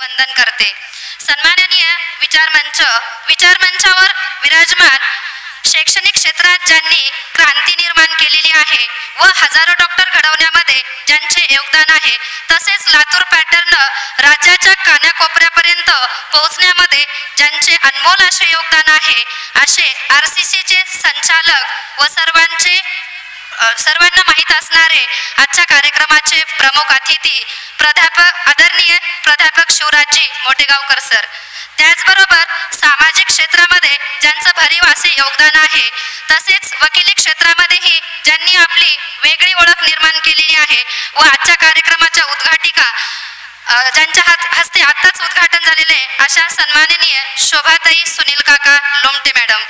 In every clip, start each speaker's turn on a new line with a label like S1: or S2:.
S1: वंदन करते। सन्माननीय विचारमंचावर विराजमान शैक्षणिक क्षेत्रात ज्यांनी क्रांती निर्माण केलेली आहे व हजारो डॉक्टर घडवण्यामध्ये ज्यांचे योगदान आहे, तसेच लातूर पॅटर्न राज्याच्या कानाकोपऱ्यापर्यंत पोहोचण्यामध्ये ज्यांचे अनमोल असे योगदान आहे, असे RCCचे संचालक व सर्वांना माहीत असणारे आजच्या कार्यक्रमाचे प्रमुख अतिथी आदरणीय प्राध्यापक शिवराजजी मोटेगावकर सर, त्याचबरोबर सामाजिक क्षेत्रामध्ये ज्यांचं भरीव असे योगदान आहे, तसेच वकिली क्षेत्रामध्येही ज्यांनी आपली वेगळी ओळख निर्माण केलेली आहे व आजच्या कार्यक्रमाच्या उद्घाटिका ज्यांच्या हस्ते आत्ताच उद्घाटन झालेले अशा सन्माननीय शोभाताई सुनील काका लोमटे मॅडम,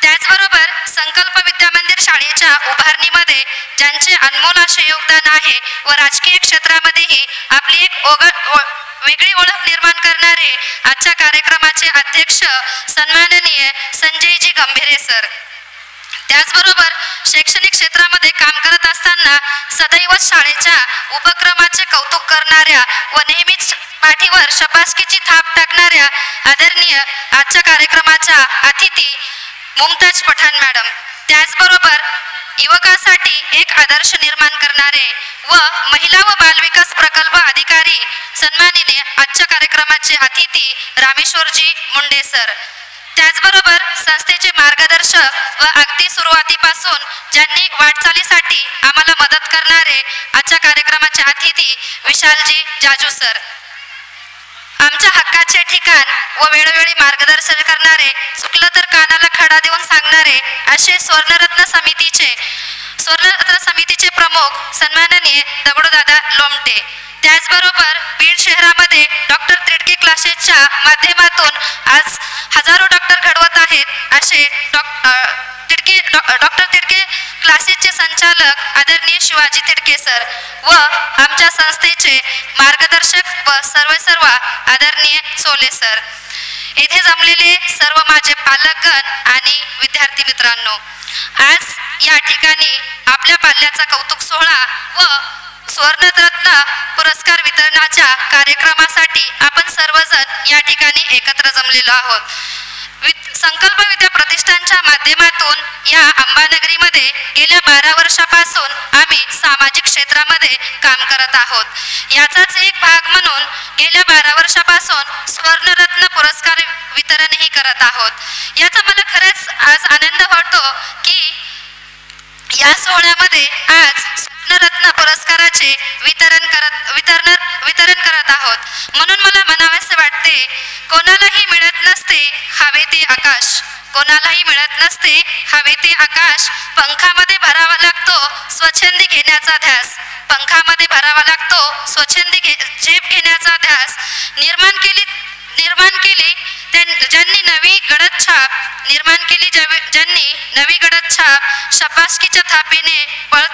S1: त्याचबरोबर संकल्प विद्यामंदिर शाळेच्या उभारणीमध्ये ज्यांचे अनमोल असे योगदान आहे व राजकीय क्षेत्रामध्येही आपली एक वेगळी ओळख निर्माण करणारे आजच्या कार्यक्रमाचे अध्यक्ष सन्माननीय संजयजी गंभीरे सर, त्याचबरोबर शैक्षणिक क्षेत्रामध्ये काम करत असताना सदैव शाळेच्या उपक्रमाचे कौतुक करणाऱ्या व नेहमीच पाठीवर शाबासकीची थाप टाकणाऱ्या आदरणीय आजच्या कार्यक्रमाच्या अतिथी मुमताज पठाण मॅडम, त्याचबरोबर युवकासाठी एक आदर्श निर्माण करणारे व महिला व बालविकास प्रकल्प अधिकारी सन्माननीय आजच्या कार्यक्रमाचे अतिथी रामेश्वरजी मुंडे सर, त्याचबरोबर संस्थेचे मार्गदर्शक व अगदी सुरुवातीपासून ज्यांनी वाटचालीसाठी आम्हाला मदत करणारे आजच्या कार्यक्रमाचे अतिथी विशालजी जाजू सर, आमच्या हक्काचे ठिकाण व वेळोवेळी मार्गदर्शन करणारे, चुकलं तर कानाला खडा देऊन सांगणारे असे स्वर्णरत्न समितीचे प्रमुख सन्माननीय दगडूदादा लोमटे, त्याचबरोबर बीड शहरामध्ये डॉक्टर तिडके क्लासेसच्या माध्यमातून आज हजारो डॉक्टर घडवत आहेत असे डॉक्टर तिडके क्लासेसचे संचालक आदरणीय शिवाजी तिडके सर व आमच्या संस्थेचे मार्गदर्शक व सर्व आदरणीय चोले सर, येथे जमलेले सर्व माझे पालकगण आणि विद्यार्थी मित्रांनो, आज या ठिकाणी आपल्या पाल्याचा कौतुक सोहळा व स्वर्णरत्न पुरस्कार वितरणाच्या कार्यक्रमासाठी आपण सर्वजण या ठिकाणी एकत्र जमलेलो आहोत। संकल्प विद्या प्रतिष्ठानच्या माध्यमातून या अंबानगरीमध्ये गेल्या 12 वर्षापासून आम्ही सामाजिक क्षेत्रामध्ये काम करत आहोत। याचाच एक भाग म्हणून गेल्या 12 वर्षापासून स्वर्णरत्न पुरस्कार वितरणही करत आहोत। याचा मला खरंच आज आनंद वाटतो की या सोहळ्यामध्ये आज स्वर्णरत्न पुरस्काराचे वितरण करत आहोत, म्हणून मला म्हणावेसे वाटते, कोणालाही मिळत नसते हवे ते आकाश, कोणालाही मिळत नसते हवे ते आकाश, पंखामध्ये भरावा लागतो स्वच्छंदी घेण्याचा ध्यास, पंखामध्ये भरावा लागतो स्वच्छंदी झेप घेण्याचा ध्यास, निर्माण केली ज्यांनी नवी गडद छाप निर्माण केली, ज्यांनी नवी गडद छाप, शाबासकीच्या थापेने बळ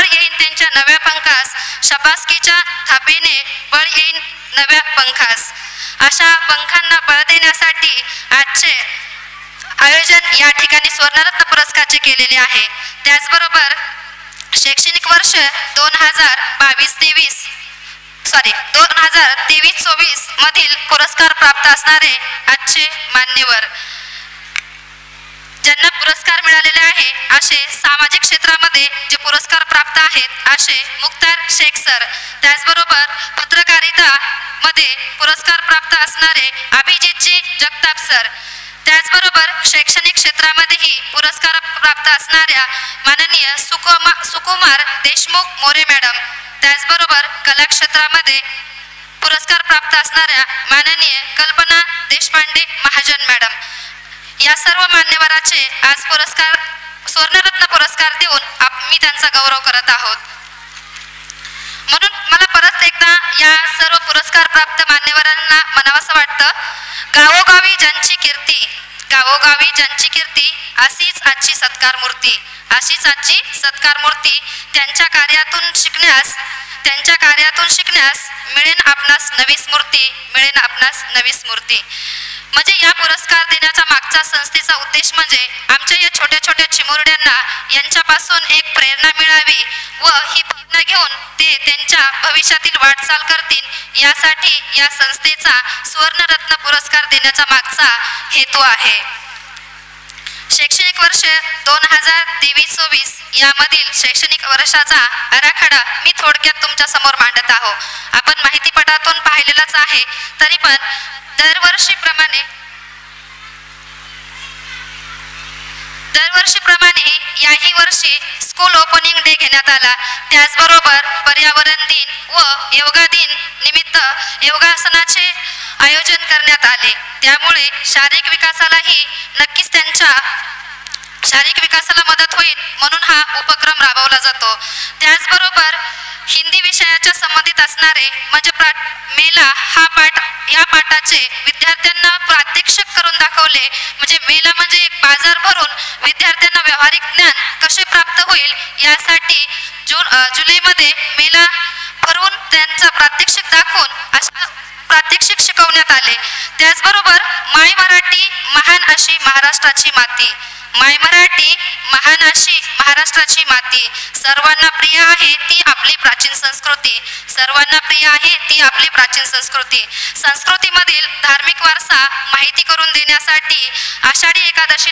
S1: येईन त्यांच्या नव्या पंखास, शाबासकीच्या थापेने बळ येईन नव्या पंखास, अशा पंखांना बळ देण्यासाठी आजचे आयोजन या ठिकाणी स्वर्णरत्न पुरस्कारचे केलेले आहे। त्याचबरोबर शैक्षणिक वर्ष 2023-24 मधील पुरस्कार प्राप्त असणारे आजचे मान्यवर, ज्यांना पुरस्कार मिळालेले आहे असे सामाजिक क्षेत्रामध्ये जे पुरस्कार प्राप्त आहेत असे मुख्तार शेख सर, त्याचबरोबर पत्रकारिता मध्ये पुरस्कार प्राप्त असणारे अभिजितजी जगताप सर, त्याचबरोबर शैक्षणिक क्षेत्रामध्येही पुरस्कार प्राप्त असणाऱ्या माननीय सुकुमार देशमुख मोरे मॅडम, त्याचबरोबर कला क्षेत्रामध्ये पुरस्कार प्राप्त असणाऱ्या माननीय कल्पना देशपांडे महाजन मॅडम, या सर्व मान्यवरांचे आज स्वर्णरत्न पुरस्कार देऊन मी त्यांचा गौरव करत आहोत। म्हणून मला परत एकदा या सर्व पुरस्कार प्राप्त मान्यवरांना म्हणावंसं वाटतं, गावोगावी ज्यांची कीर्ती अशीच आजची सत्कार मूर्ती, त्यांच्या कार्यातून शिकण्यास मिळेन आपणास नवी स्मृती, म्हणजे या पुरस्कार देण्याचा मागचा संस्थेचा उद्देश म्हणजे आमच्या या छोट्या छोट्या चिमुरड्यांना यांच्यापासून एक प्रेरणा मिळावी व ही घेऊन ते त्यांच्या भविष्यातील वाटचाल करतील यासाठी या संस्थेचा सुवर्णरत्न पुरस्कार देण्याचा मागचा हेतू आहे। शैक्षणिक वर्ष 2023-24 यामधील शैक्षणिक वर्षाचा आराखडा मी थोडक्यात तुमच्या समोर मांडत आहो। आपण माहितीपटातून पाहिलेलाच आहे, तरी पण दरवर्षीप्रमाणे याही वर्षी स्कूल ओपनिंग डे घेण्यात आला। त्याचबरोबर पर्यावरण दिन व योगा दिन निमित्त योगासनाचे आयोजन करण्यात आले। त्यामुळे शारीरिक विकासालाही नक्कीच त्यांच्या शारीरिक विकासाला मदत होईल म्हणून हा उपक्रम राबवला जातो। त्याचबरोबर हिंदी विषयाच्या संबंधित असणारे म्हणजे मेला हा पाठ, या पाठाचे विद्यार्थ्यांना प्रात्यक्षिक करून दाखवले। म्हणजे मेला म्हणजे एक बाजार भरून विद्यार्थ्यांना व्यावहारिक ज्ञान कसे प्राप्त होईल यासाठी जुलैमध्ये मेला भरून त्यांचा प्रात्यक्षिक दाखवून अशा प्रात्यक्षिक शिकवण्यात आले। त्याचबरोबर माय मराठी महान अशी महाराष्ट्राची माती, माय मराठी महान अशी महाराष्ट्राची माती, सर्वांना प्रिय आहे ती आपली प्राचीन संस्कृती, सर्वांना प्रिय आहे ती आपली प्राचीन संस्कृती। संस्कृतीमधील धार्मिक वारसा माहिती करून देण्यासाठी आषाढी एकादशी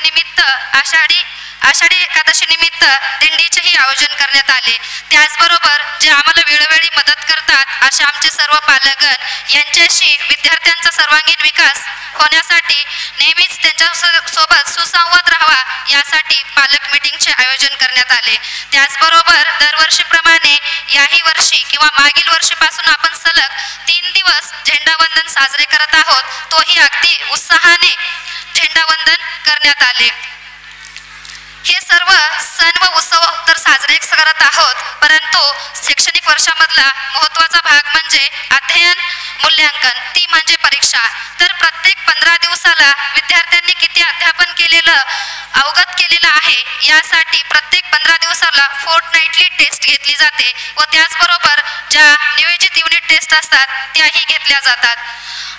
S1: निमित्त दिंडीचेही आयोजन करण्यात आले। त्याचबरोबर जे आम्हाला वेळोवेळी मदत करतात असे आमचे सर्व पालकगण यांच्याशी विद्यार्थ्यांचा सर्वांगीण विकास होण्यासाठी नेहमीच त्यांच्या सोबत सुसंवाद राहावा यासाठी पालक मीटिंगचे आयोजन करण्यात आले। त्याचबरोबर दरवर्षीप्रमाणे याही वर्षी किंवा मागील वर्षीपासून आपण सलग 3 दिवस झेंडावंदन साजरे करत आहोत, तोही अगदी उत्साहाने झेंडावंदन करण्यात आले। हे सर्व सण व उत्सव तर साजरे करत आहोत, परंतु शैक्षणिक वर्षामधला महत्त्वाचा भाग म्हणजे अध्ययन मूल्यांकन, ती म्हणजे परीक्षा। तर प्रत्येक 15 दिवसाला विद्यार्थ्यांनी किती अध्यापन केलेलं अवगत केलेलं आहे यासाठी प्रत्येक 15 दिवसाला फोर्टनाइटली टेस्ट घेतली जाते व त्याचबरोबर ज्या नियोजित युनिट टेस्ट असतात त्याही घेतल्या जातात।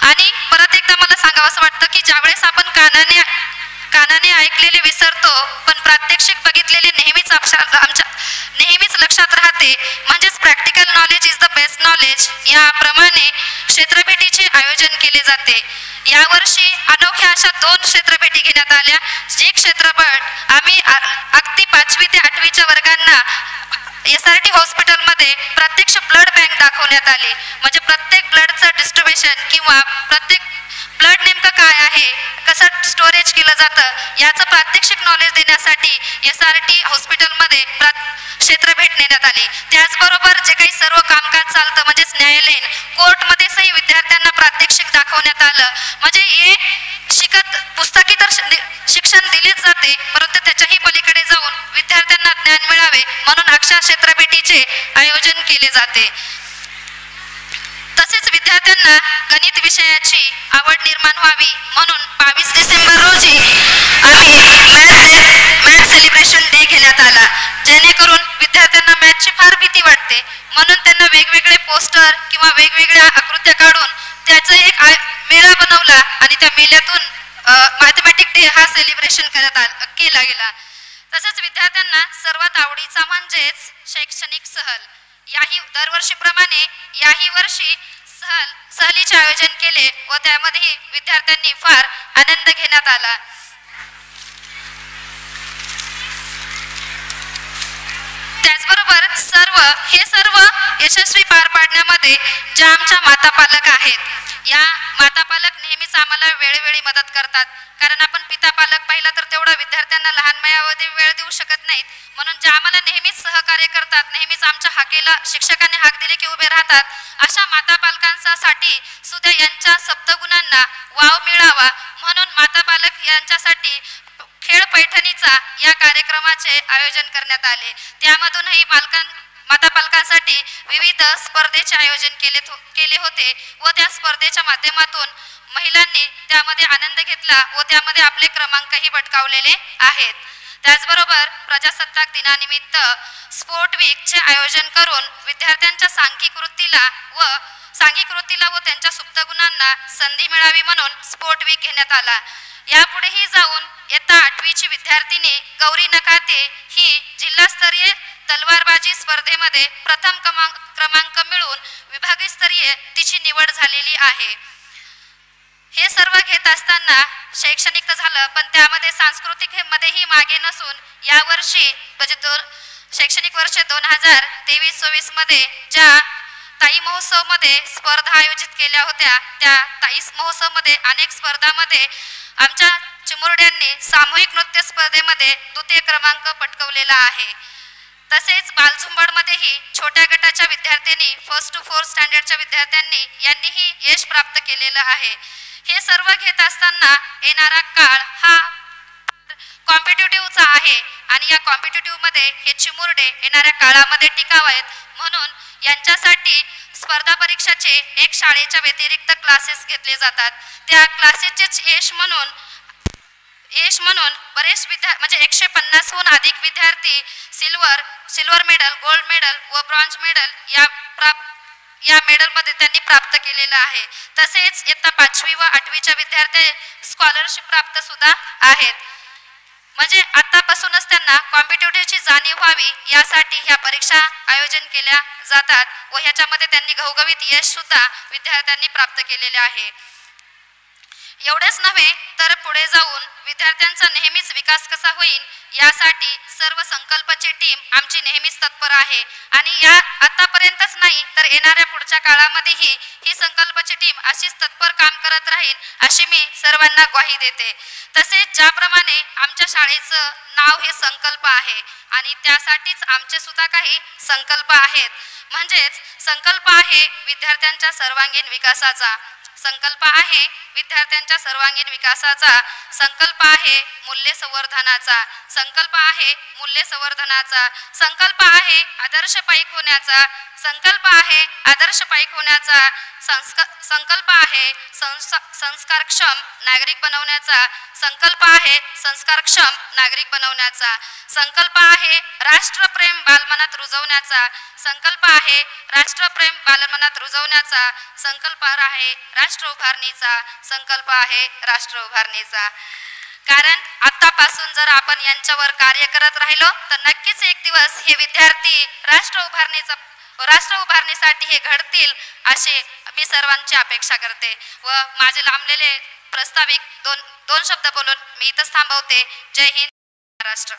S1: आणि परत एकदा मला सांगावंसं वाटतं की ज्यावेळेस आपण कानाने ऐकलेले विसरतो, पण प्रात्यक्षिक बघितलेले नेहमीच लक्षात राहते। म्हणजेच practical knowledge is the best knowledge याप्रमाणे क्षेत्रभेटीचे आयोजन केले जाते। यावर्षी अनोख्या अशा 2 क्षेत्रभेटी घेण्यात आल्या। जे क्षेत्रभेट आम्ही अगदी 5वी ते 8वीच्या वर्गांना SRT हॉस्पिटलमध्ये प्रत्यक्ष ब्लड बँक दाखवण्यात आली। म्हणजे प्रत्येक ब्लडचं डिस्ट्रीब्युशन किंवा प्रत्येक ब्लड नेमकं काय आहे, कसं स्टोरेज केलं जातं याचं प्रात्यक्षिक नॉलेज देण्यासाठी SRT हॉस्पिटलमध्ये क्षेत्रभेट नेण्यात आली। त्याचबरोबर जे काही सर्व कामकाज चालतं म्हणजेच न्यायालयीन कोर्टमध्येही विद्यार्थ्यांना प्रात्यक्षिक दाखवण्यात आलं। म्हणजे हे पुस्तकी तर शिक्षण दिलेच जाते, परंतु त्याच्याही पलीकडे जाऊन विद्यार्थ्यांना ज्ञान मिळावे म्हणून अशा क्षेत्रभेटीचे आयोजन केले जाते। तसेच विद्यार्थ्यांना गणित विषयाची आवड निर्माण व्हावी म्हणून 22 डिसेंबर रोजी आम्ही मॅथ सेलिब्रेशन डे घेण्यात आला। जेणेकरून विद्यार्थ्यांना मॅथची फार भीती वाटते, म्हणून त्यांना वेगवेगळे पोस्टर किंवा वेगवेगळ्या आकृत्या काढून त्याचा एक मेळा बनवला आणि त्या मेळ्यातून मॅथमॅटिक डे हा सेलिब्रेशन केला गेला। तसेच विद्यार्थ्यांना सर्वात आवडीचा म्हणजेच शैक्षणिक सहल, याही दरवर्षीप्रमाणे याही वर्षी सहलीचे आयोजन केले व त्यामध्ये विद्यार्थ्यांनी फार आनंद घेण्यात आला। त्याचबरोबर हे सर्व यशस्वी पार पाडण्यामध्ये ज्या आमच्या माता पालक आहेत, या माता पालक नेहमीच आम्हाला वेळोवेळी मदत करतात। कारण आपण पिता पालक पाहिला तर तेवढा विद्यार्थ्यांना लहान वयामध्ये वेळ देऊ शकत नाहीत, म्हणून ज्या आम्हाला नेहमीच सहकार्य करतात, नेहमीच आमच्या हाकेला शिक्षकांनी हाक दिले की उभे राहतात, अशा माता पालकांसाठी सुद्धा यांच्या सप्तगुणांना वाव मिळावा म्हणून माता पालक यांच्यासाठी खेळ पैठणीचा या कार्यक्रमाचे आयोजन करण्यात आले। त्यामधूनही माता पालकांसाठी विविध स्पर्धेचे आयोजन केले होते व त्या स्पर्धेच्या माध्यमातून महिलांनी त्यामध्ये आनंद घेतला व त्यामध्ये आपले क्रमांकही पटकावलेले आहेत। त्याचबरोबर प्रजासत्ताक दिनानिमित्त स्पोर्ट वीकचे आयोजन करून विद्यार्थ्यांच्या सांघिक वृत्तीला व त्यांच्या सुप्त गुणांना संधी मिळावी म्हणून स्पोर्ट वीक घेण्यात आला। यापुढेही जाऊन इयत्ता 8वीची विद्यार्थिनी गौरी नकाते ही जिल्हास्तरीय तलवारबाजी स्पर्धेमध्ये प्रथम क्रमांक मिळवून विभागस्तरीय तिची निवड झालेली आहे। हे सर्व घेत असताना शैक्षणिक तर झालं, पण त्यामध्ये सांस्कृतिक मध्येही मागे नसून यावर्षी म्हणजे शैक्षणिक वर्ष 2023-24 मध्ये ज्या ताई महोत्सव मध्ये स्पर्धा आयोजित केल्या होत्या, त्या ताई महोत्सव मध्ये अनेक स्पर्धांमध्ये आमच्या चिमुरड्यांनी सामूहिक नृत्य स्पर्धेमध्ये द्वितीय क्रमांक पटकावलेला आहे। तसेच बालझुंबडमध्येही छोट्या गटाच्या विद्यार्थ्यांनी फर्स्ट टू फोर्थ स्टँडर्डच्या विद्यार्थ्यांनी यांनीही यश प्राप्त केलेलं आहे। हे सर्व घेत असताना येणारा काळ हा कॉम्पिटिटिव्हचा आहे आणि या कॉम्पिटिटिव्ह मध्ये हे चिमुरडे येणाऱ्या काळामध्ये टिकावेत म्हणून यांच्यासाठी स्पर्धा परीक्षाचे एक शाळेच्या व्यतिरिक्त क्लासेस घेतले जातात। त्या क्लासेसचेच यश म्हणून बरेच म्हणजे 150हून अधिक विद्यार्थी सिल्वर मेडल, गोल्ड मेडल व ब्रॉन्झ मेडल या मेडलमध्ये त्यांनी प्राप्त केलेलं आहे। तसेच इयत्ता 5वी व 8वीच्या विद्यार्थी स्कॉलरशिप प्राप्त सुद्धा आहेत। म्हणजे आतापासूनच त्यांना कॉम्पिटिटिव्हची जाणीव व्हावी यासाठी ह्या परीक्षा आयोजन केल्या जातात व ह्याच्यामध्ये त्यांनी घवघवीत यश सुद्धा विद्यार्थ्यांनी प्राप्त केलेले आहे। एवढेच नव्हे तर पुढे जाऊन विद्यार्थ्यांचा नेहमीच विकास कसा होईल यासाठी सर्व संकल्पची टीम आमची नेहमीच तत्पर आहे आणि या आतापर्यंतच नाही तर येणाऱ्या पुढच्या काळामध्येही ही संकल्पची टीम अशीच तत्पर काम करत राहील अशी मी सर्वांना ग्वाही देते। तसेच ज्याप्रमाणे आमच्या शाळेचं नाव हे संकल्प आहे आणि त्यासाठीच आमचे सुद्धा काही संकल्प आहेत। म्हणजेच संकल्प आहे विद्यार्थ्यांच्या सर्वांगीण विकासाचा, संकल्प आहे विद्यार्थ्यांच्या सर्वांगीण विकासाचा, संकल्प आहे मूल्य संवर्धनाचा, संकल्प आहे मूल्य संवर्धनाचा, संकल्प आहे आदर्श पाईक होण्याचा, संकल्प आहे आदर्श पाईक होण्याचा, संकल्प आहे संस्कारक्षम नागरिक बनवण्याचा, संकल्प आहे संस्कारक्षम नागरिक बनवण्याचा, संकल्प आहे राष्ट्रप्रेम बालमनात रुजवण्याचा, संकल्प आहे राष्ट्रप्रेम बालमनात रुजवण्याचा, संकल्प आहे राष्ट्र उभारणीचा, संकल्प आहे राष्ट्र उभारणीचा। कारण आतापासून जर आपण यांच्यावर कार्य करत राहिलो तर नक्कीच एक दिवस हे विद्यार्थी राष्ट्र उभारणीसाठी हे घडतील असे मी सर्वांची अपेक्षा करते व माझे लांबलेले प्रस्ताविक दोन शब्द बोलून मी इथंच थांबवते। जय हिंद, महाराष्ट्र।